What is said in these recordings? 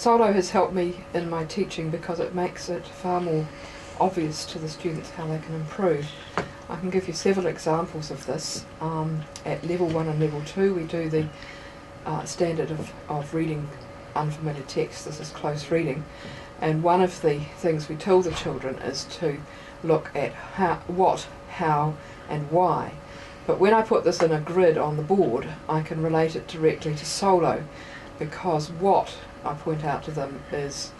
SOLO has helped me in my teaching because it makes it far more obvious to the students how they can improve. I can give you several examples of this. At level 1 and level 2 we do the standard of reading unfamiliar text. This is close reading, and one of the things we tell the children is to look at what, how and why. But when I put this in a grid on the board, I can relate it directly to SOLO, because what I point out to them is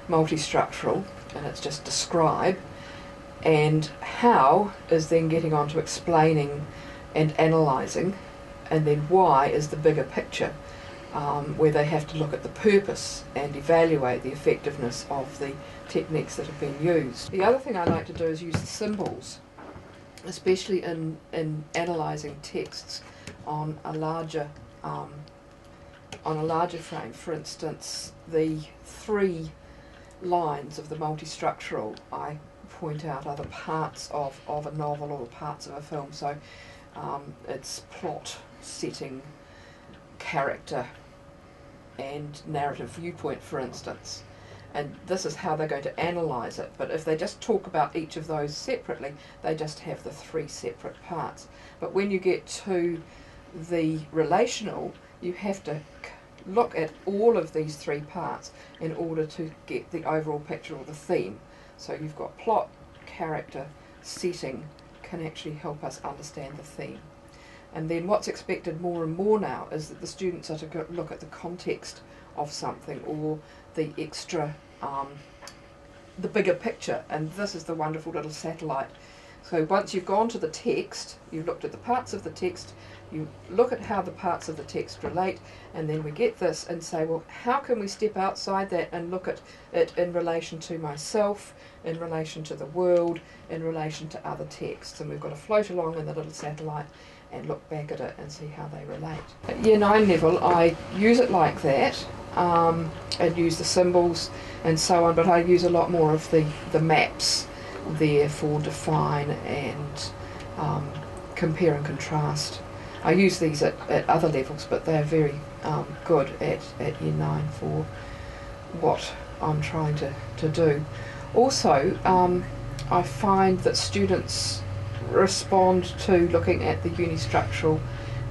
multi-structural, and it's just describe, and how is then getting on to explaining and analysing, and then why is the bigger picture, where they have to look at the purpose and evaluate the effectiveness of the techniques that have been used. The other thing I like to do is use the symbols, especially in analysing texts on a larger frame. For instance, the 3 lines of the multi-structural I point out are the parts of a novel or parts of a film. So it's plot, setting, character and narrative viewpoint, for instance. And this is how they're going to analyse it. But if they just talk about each of those separately, they just have the 3 separate parts. But when you get to the relational, you have to look at all of these 3 parts in order to get the overall picture or the theme. So you've got plot, character, setting can actually help us understand the theme. And then what's expected more and more now is that the students are to look at the context of something, or the extra, the bigger picture. And this is the wonderful little satellite. So once you've gone to the text, you've looked at the parts of the text, you look at how the parts of the text relate, and then we get this and say, well, how can we step outside that and look at it in relation to myself, in relation to the world, in relation to other texts. And we've got to float along in the little satellite and look back at it and see how they relate. At Year 9 level, I use it like that, and use the symbols and so on, but I use a lot more of the maps there for define and compare and contrast. I use these at other levels, but they're very good at Year 9 for what I'm trying to do. Also, I find that students respond to looking at the unistructural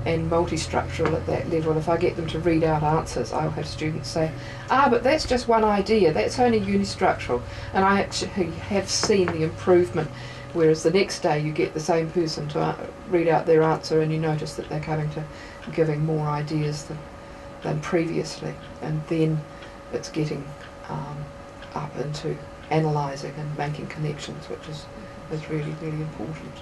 and multistructural at that level. If I get them to read out answers, I'll have students say, but that's just one idea, that's only unistructural. And I actually have seen the improvement, whereas the next day you get the same person to read out their answer and you notice that they're coming to giving more ideas than previously. And then it's getting up into analysing and making connections, which is really, really important.